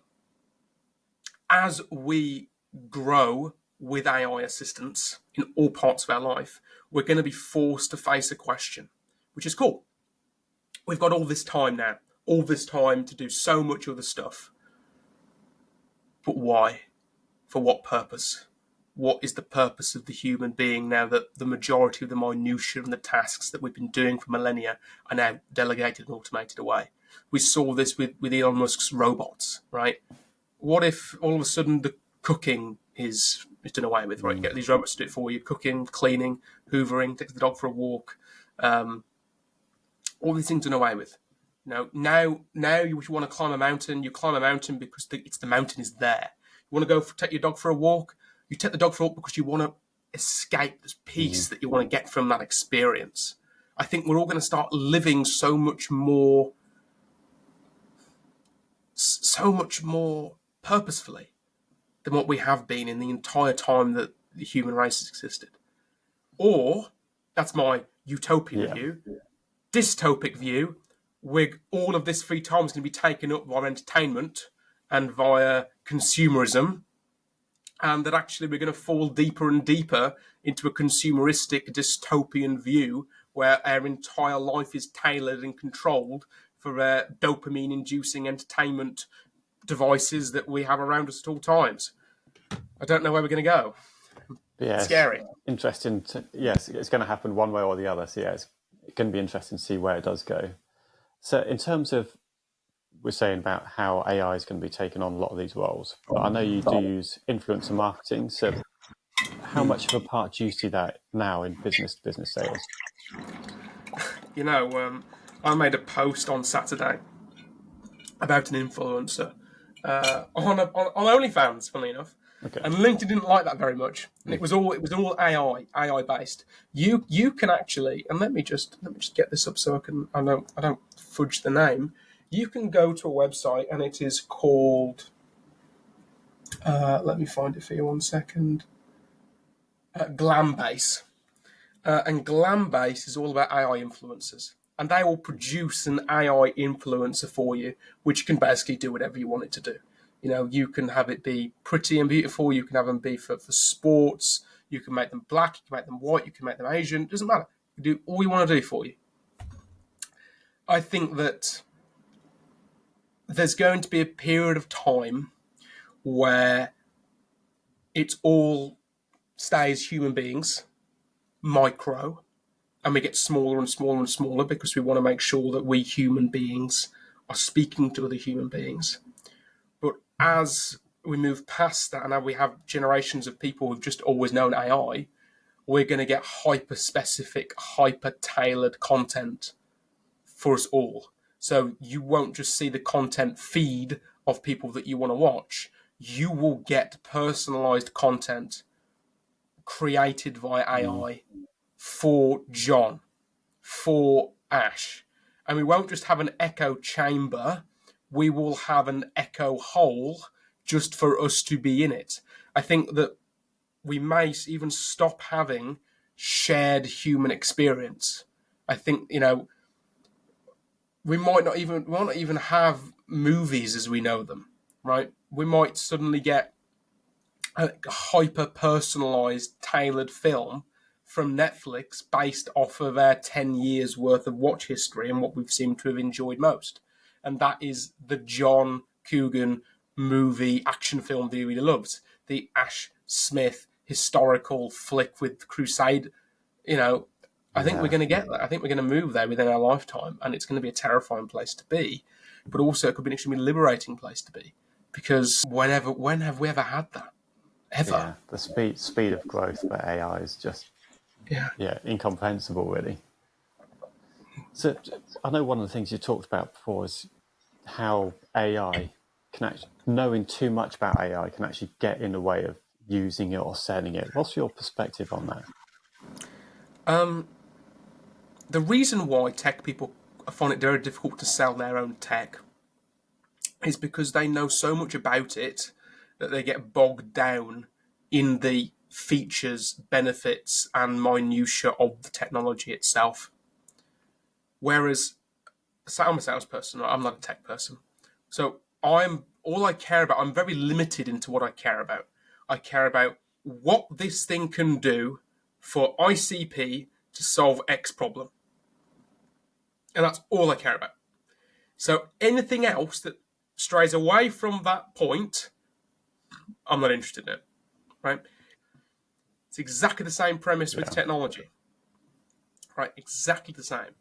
as we grow with AI assistance in all parts of our life, we're going to be forced to face a question, which is cool. We've got all this time now, all this time to do so much other stuff. But why? For what purpose? What is the purpose of the human being now that the majority of the minutiae and the tasks that we've been doing for millennia are now delegated and automated away? We saw this with Elon Musk's robots, right? What if all of a sudden the cooking is done away with, right? Get these robots to do it for you: cooking, cleaning, hoovering, taking the dog for a walk. All these things done away with. Now, you want to climb a mountain. You climb a mountain because the mountain is there. You want to take your dog for a walk. You take the dog for a walk because you want to escape this peace that you want to get from that experience. I think we're all going to start living so much more purposefully than what we have been in the entire time that the human race has existed. Or, that's my utopian view. Dystopic view, where all of this free time is going to be taken up via entertainment and via consumerism, and that actually we're going to fall deeper and deeper into a consumeristic dystopian view where our entire life is tailored and controlled for dopamine-inducing entertainment devices that we have around us at all times. I don't know where we're going to go. Yeah, scary. Interesting. Yes, it's going to happen one way or the other. So yeah, it's going to be interesting to see where it does go. So in terms of, we're saying about how AI is going to be taking on a lot of these roles, but I know you do use influencer marketing. So how much of a part do you see that now in business sales? I made a post on Saturday about an influencer on OnlyFans, funnily enough. Okay. And LinkedIn didn't like that very much, and it was all AI based. You can actually, and let me just get this up so I don't fudge the name. You can go to a website, and it is called. Let me find it for you 1 second. Glambase, and Glambase is all about AI influencers, and they will produce an AI influencer for you, which can basically do whatever you want it to do. You can have it be pretty and beautiful. You can have them be for sports. You can make them black. You can make them white. You can make them Asian. It doesn't matter. You do all you want to do for you. I think that there's going to be a period of time where it all stays human beings, micro, and we get smaller and smaller and smaller because we want to make sure that we human beings are speaking to other human beings. But as we move past that, and now we have generations of people who've just always known AI, we're going to get hyper-specific, hyper-tailored content for us all. So you won't just see the content feed of people that you want to watch. You will get personalized content created via AI for John, for Ash. And we won't just have an echo chamber. We will have an echo hole just for us to be in it. I think that we may even stop having shared human experience. I think, we might not even have movies as we know them, right? We might suddenly get a hyper-personalized, tailored film from Netflix based off of our 10 years worth of watch history and what we've seemed to have enjoyed most. And that is the John Coogan movie action film that he really loves. The Ash Smith historical flick with Crusade. I think we're going to get that. I think we're going to move there within our lifetime, and it's going to be a terrifying place to be. But also it could be an extremely liberating place to be. Because when have we ever had that? Ever. Yeah, the speed of growth for AI is just incomprehensible, really. So I know one of the things you talked about before is how AI knowing too much about AI can actually get in the way of using it or selling it. What's your perspective on that? The reason why tech people find it very difficult to sell their own tech is because they know so much about it that they get bogged down in the features, benefits, and minutiae of the technology itself. Whereas I'm a salesperson, I'm not a tech person. So I'm very limited into what I care about. I care about what this thing can do for ICP to solve X problem. And that's all I care about. So anything else that strays away from that point, I'm not interested in it. Right? It's exactly the same premise with technology. Right? Exactly the same.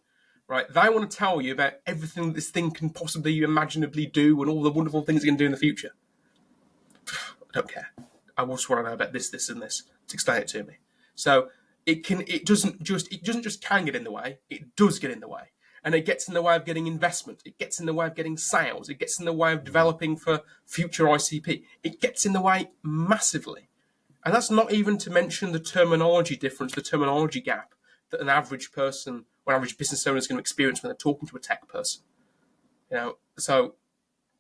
Right? They want to tell you about everything this thing can possibly imaginably do and all the wonderful things it can do in the future. I don't care. I just want to know about this, this, and this to explain it to me. So it doesn't just can get in the way. It does get in the way, and it gets in the way of getting investment. It gets in the way of getting sales. It gets in the way of developing for future ICP. It gets in the way massively, and that's not even to mention the terminology difference, the terminology gap that an average person or average business owner is going to experience when they're talking to a tech person. So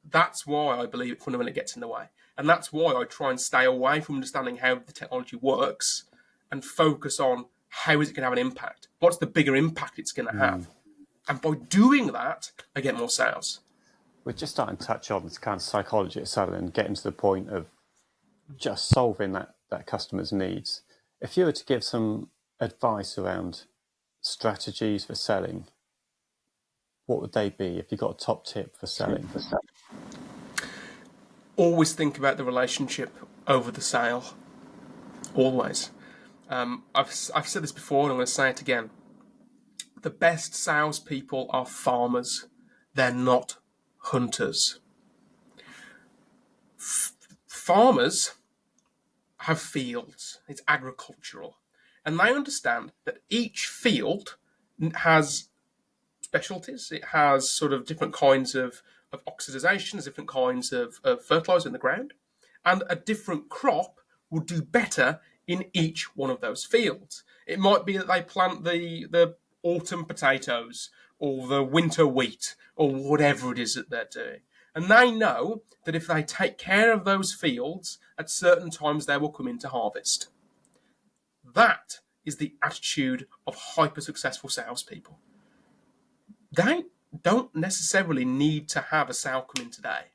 that's why I believe it fundamentally gets in the way. And that's why I try and stay away from understanding how the technology works and focus on how is it going to have an impact? What's the bigger impact it's going to have? And by doing that, I get more sales. We're just starting to touch on this kind of psychology of selling and getting to the point of just solving that customer's needs. If you were to give some advice around strategies for selling, what would they be if you got a top tip for selling? Always think about the relationship over the sale. Always. I've said this before and I'm going to say it again. The best salespeople are farmers. They're not hunters. Farmers have fields. It's agricultural. And they understand that each field has specialties. It has sort of different kinds of oxidizations, different kinds of fertilizer in the ground. And a different crop will do better in each one of those fields. It might be that they plant the autumn potatoes or the winter wheat or whatever it is that they're doing. And they know that if they take care of those fields, at certain times they will come into harvest. That is the attitude of hyper-successful salespeople. They don't necessarily need to have a sale come in today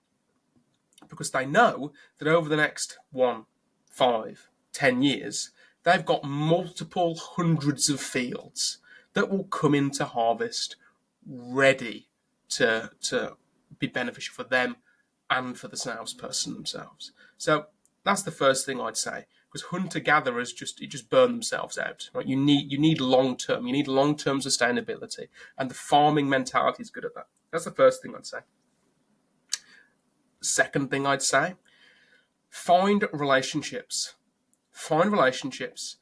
because they know that over the next 1, 5, 10 years, they've got multiple hundreds of fields that will come into harvest ready to be beneficial for them and for the salesperson themselves. So that's the first thing I'd say, because hunter-gatherers just burn themselves out. Right? You need long-term. You need long-term sustainability, and the farming mentality is good at that. That's the first thing I'd say. Second thing I'd say, find relationships. Find relationships,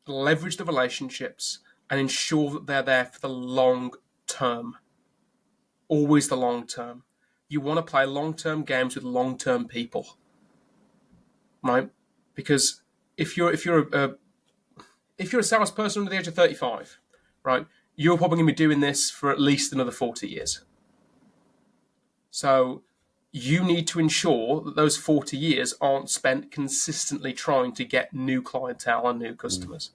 leverage the relationships, and ensure that they're there for the long term. Always the long term. You want to play long-term games with long-term people, right? Because if you're a salesperson under the age of 35, right, you're probably going to be doing this for at least another 40 years. So you need to ensure that those 40 years aren't spent consistently trying to get new clientele and new customers.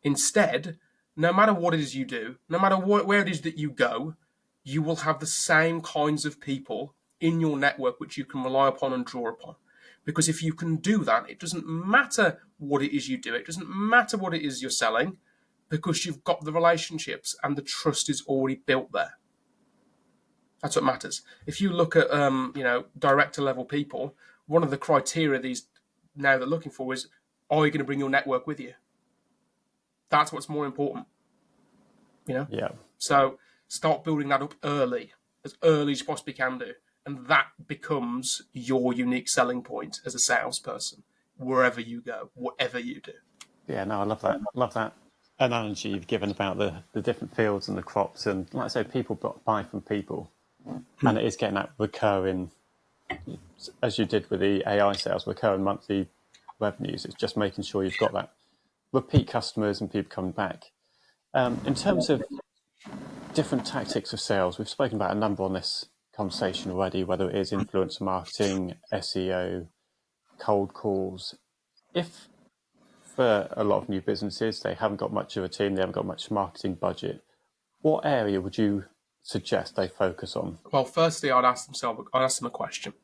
Instead, no matter what it is you do, no matter where it is that you go, you will have the same kinds of people in your network which you can rely upon and draw upon. Because if you can do that, it doesn't matter what it is you do. It doesn't matter what it is you're selling, because you've got the relationships and the trust is already built there. That's what matters. If you look at director level people, one of the criteria they're looking for is, are you going to bring your network with you? That's what's more important. Yeah. So start building that up early as you possibly can do. And that becomes your unique selling point as a salesperson, wherever you go, whatever you do. Yeah, no, I love that. Love that analogy you've given about the different fields and the crops. And like I say, people buy from people. And it is getting that recurring, as you did with the AI sales, recurring monthly revenues. It's just making sure you've got that repeat customers and people coming back. In terms of different tactics of sales, we've spoken about a number on this conversation already, whether it is influencer marketing, SEO, cold calls. If for a lot of new businesses, they haven't got much of a team, they haven't got much marketing budget, what area would you suggest they focus on? Well, firstly, I'd ask them a question.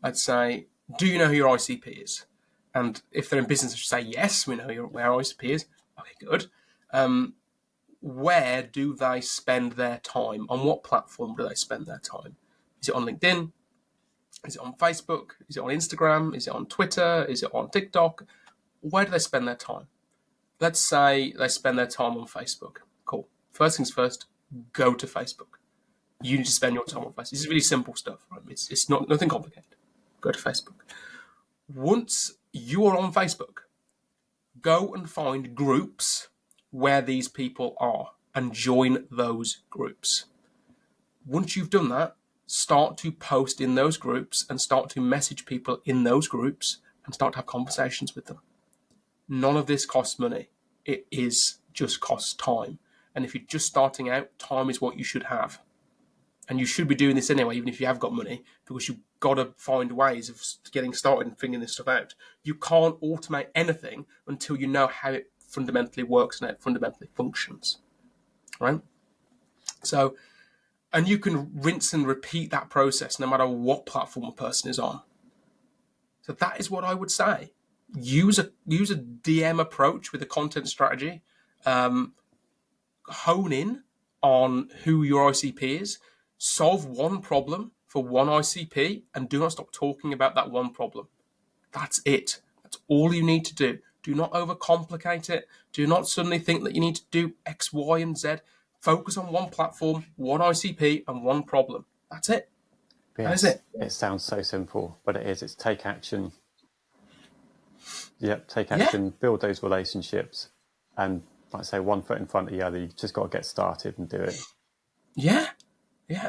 I'd say, do you know who your ICP is? And if they're in business, I should say, yes, we know where our ICP is. Okay, good. Where do they spend their time? On what platform do they spend their time? Is it on LinkedIn? Is it on Facebook? Is it on Instagram? Is it on Twitter? Is it on TikTok? Where do they spend their time? Let's say they spend their time on Facebook. Cool. First things first, go to Facebook. You need to spend your time on Facebook. This is really simple stuff. Right? It's not nothing complicated. Go to Facebook. Once you are on Facebook, go and find groups where these people are and join those groups. Once you've done that, start to post in those groups and start to message people in those groups and start to have conversations with them. None of this costs money. It is just costs time. And if you're just starting out, time is what you should have. And you should be doing this anyway, even if you have got money, because you've got to find ways of getting started and figuring this stuff out. You can't automate anything until you know how it fundamentally works and how it fundamentally functions, right? So, and you can rinse and repeat that process no matter what platform a person is on. So that is what I would say. Use a DM approach with a content strategy. Hone in on who your ICP is. Solve one problem for one ICP and do not stop talking about that one problem. That's it. That's all you need to do. Do not overcomplicate it. Do not suddenly think that you need to do X, Y, and Z. Focus on one platform, one ICP, and one problem. That's it. Yes, that is it. It sounds so simple, but it is. It's take action. Yep, take action, build those relationships, and like I say, one foot in front of the other. You just got to get started and do it. Yeah.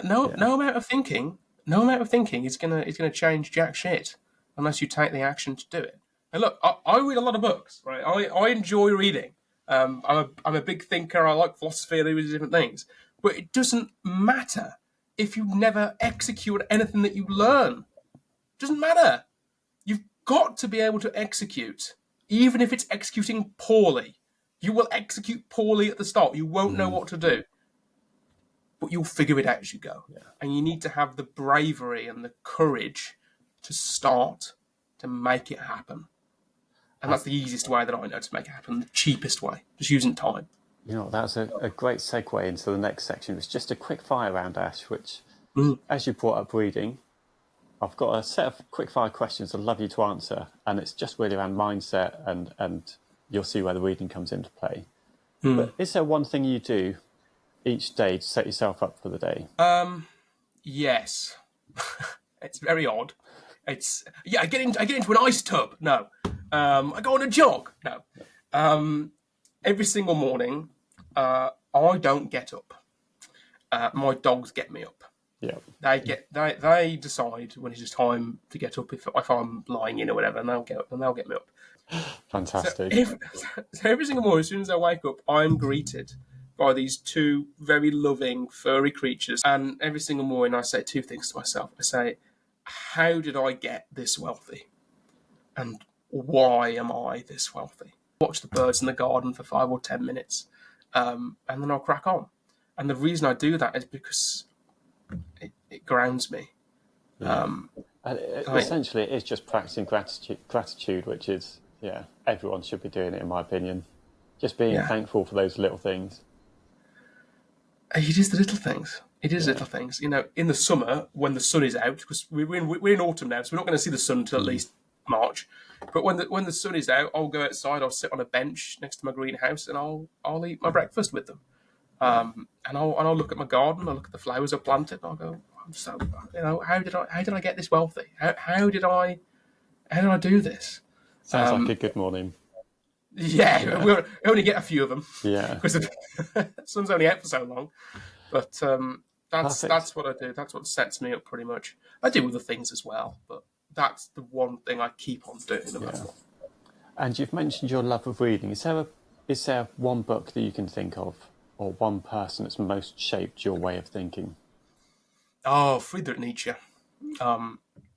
No amount of thinking is gonna change jack shit unless you take the action to do it. And look, I read a lot of books, right? I enjoy reading. I'm a big thinker. I like philosophy and these different things, but it doesn't matter if you never execute anything that you learn. It doesn't matter. You've got to be able to execute, even if it's executing poorly. You will execute poorly at the start. You won't know what to do. But you'll figure it out as you go. Yeah. And you need to have the bravery and the courage to start to make it happen. And that's the easiest way that I know to make it happen, the cheapest way, just using time. You know, that's a great segue into the next section. It's just a quick fire round, Ash, which, as you brought up reading, I've got a set of quick fire questions I'd love you to answer. And it's just really around mindset and you'll see where the reading comes into play. But is there one thing you do each day to set yourself up for the day? Yes. It's very odd. I get into an ice tub. No. I go on a jog. No. Every single morning, I don't get up. My dogs get me up. Yeah. They decide when it's time to get up if I'm lying in or whatever, and they'll get up and they'll get me up. Fantastic. So every single morning, as soon as I wake up, I'm greeted by these two very loving, furry creatures. And every single morning I say two things to myself. I say, how did I get this wealthy? And why am I this wealthy? Watch the birds in the garden for 5 or 10 minutes. And then I'll crack on. And the reason I do that is because it grounds me. Yeah. Essentially, it is just practicing gratitude, which is, everyone should be doing it, in my opinion. Just being thankful for those little things. It is the little things. It is little things. You know, in the summer, when the sun is out, because we're in autumn now, so we're not going to see the sun until at least March. But when the sun is out, I'll go outside. I'll sit on a bench next to my greenhouse, and I'll eat my breakfast with them. And I'll look at my garden. I'll look at the flowers I've planted. And I'll go, how did I get this wealthy? How did I do this? Sounds like a good morning. Yeah, we only get a few of them. Yeah, because the sun's only out for so long. But that's what I do. That's what sets me up pretty much. I do other things as well, but that's the one thing I keep on doing. And you've mentioned your love of reading. Is there one book that you can think of, or one person that's most shaped your way of thinking? Oh, Friedrich Nietzsche.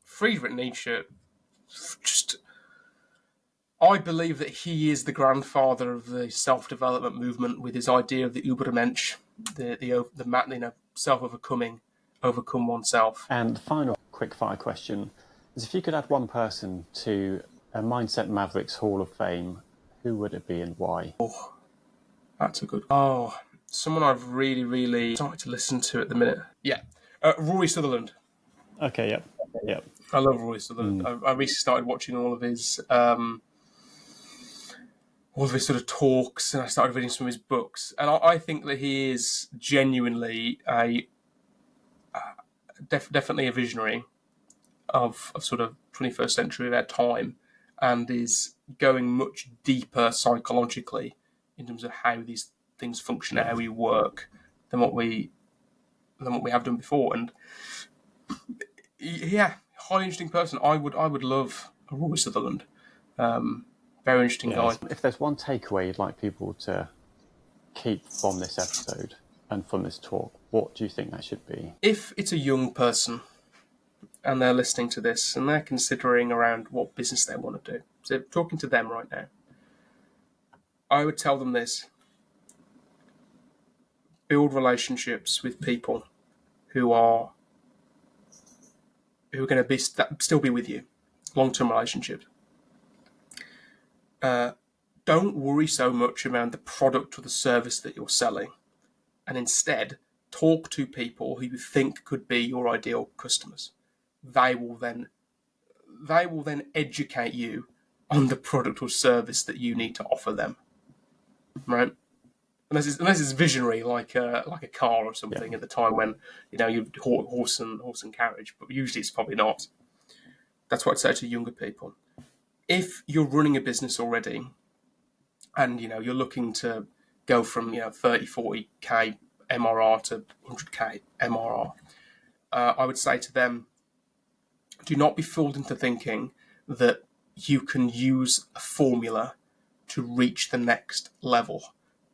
Friedrich Nietzsche, I believe that he is the grandfather of the self-development movement with his idea of the Übermensch, the self-overcome oneself. And the final quick fire question is, if you could add one person to a Mindset Mavericks Hall of Fame, who would it be and why? That's a good. Someone I've really, really started to listen to at the minute. Yeah, Rory Sutherland. Okay, yep. I love Rory Sutherland. I recently started watching all of his sort of talks, and I started reading some of his books. And I think that he is genuinely definitely a visionary of sort of 21st century of our time, and is going much deeper psychologically in terms of how these things function, how we work, than what we have done before. And yeah, highly interesting person. I would love a Rory Sutherland. Very interesting guy. If there's one takeaway you'd like people to keep from this episode and from this talk, what do you think that should be? If it's a young person and they're listening to this and they're considering around what business they want to do, so talking to them right now, I would tell them this: build relationships with people who are going to still be with you, long-term relationships. Don't worry so much around the product or the service that you're selling, and instead talk to people who you think could be your ideal customers. They will then educate you on the product or service that you need to offer them, right? Unless it's visionary, like a car or something, at the time when you horse and carriage, but usually it's probably not. That's what I'd say to younger people. If you're running a business already, and you're looking to go from 30, 40k MRR to 100k MRR, I would say to them, do not be fooled into thinking that you can use a formula to reach the next level.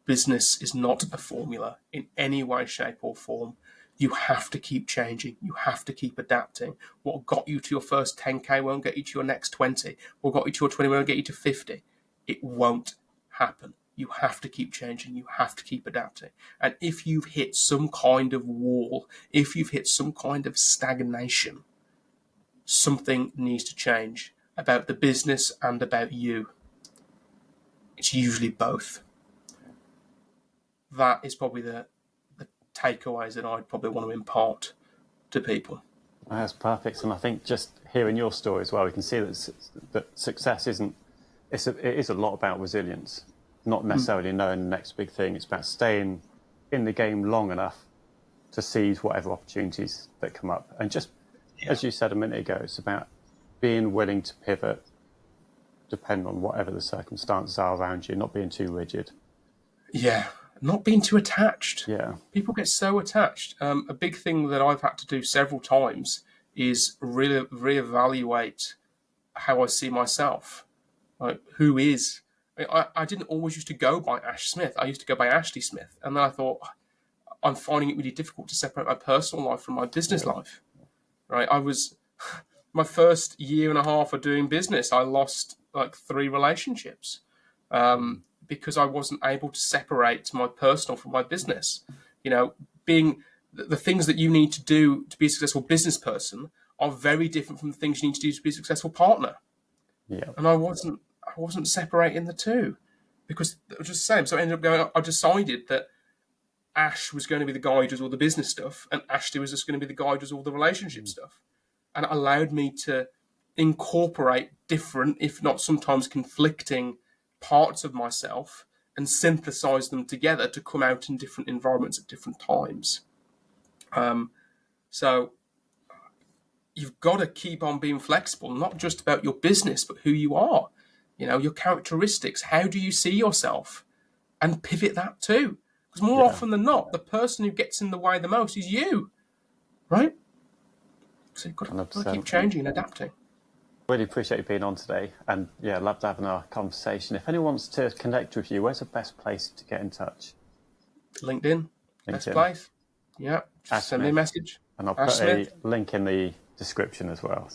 Business is not a formula in any way, shape or form. You have to keep changing. You have to keep adapting. What got you to your first 10k won't get you to your next 20. What got you to your 20 won't get you to 50. It won't happen. You have to keep changing. You have to keep adapting. And if you've hit some kind of wall, if you've hit some kind of stagnation, something needs to change about the business and about you. It's usually both. That is probably the takeaways that I'd probably want to impart to people. That's perfect. And I think just hearing your story as well, we can see that success it is a lot about resilience, not necessarily knowing the next big thing. It's about staying in the game long enough to seize whatever opportunities that come up. And just, as you said a minute ago, it's about being willing to pivot depending on whatever the circumstances are around you, not being too rigid. Yeah. Not being too attached. Yeah. People get so attached. A big thing that I've had to do several times is really reevaluate how I see myself. Like, who is... I didn't always used to go by Ash Smith. I used to go by Ashley Smith. And then I thought, I'm finding it really difficult to separate my personal life from my business life. Right? My first year and a half of doing business, I lost like 3 relationships. Because I wasn't able to separate my personal from my business. Being the things that you need to do to be a successful business person are very different from the things you need to do to be a successful partner. Yeah. And I wasn't separating the two, because it was just the same. So I ended up going, I decided that Ash was going to be the guy who does all the business stuff, and Ashley was just going to be the guy who does all the relationship stuff. And it allowed me to incorporate different, if not sometimes conflicting, parts of myself and synthesize them together to come out in different environments at different times. So you've got to keep on being flexible, not just about your business, but who you are, your characteristics. How do you see yourself? And pivot that too. Because more often than not, the person who gets in the way the most is you, right? So you've got to keep changing and adapting. Really appreciate you being on today, and loved having our conversation. If anyone wants to connect with you, where's the best place to get in touch? LinkedIn. Best place. Yeah, just send me a message. And I'll put a link in the description as well.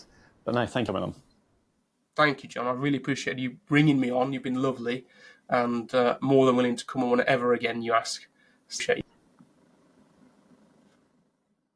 But no, thank you, man. Thank you, John. I really appreciate you bringing me on. You've been lovely, and more than willing to come on whenever again you ask. Appreciate you.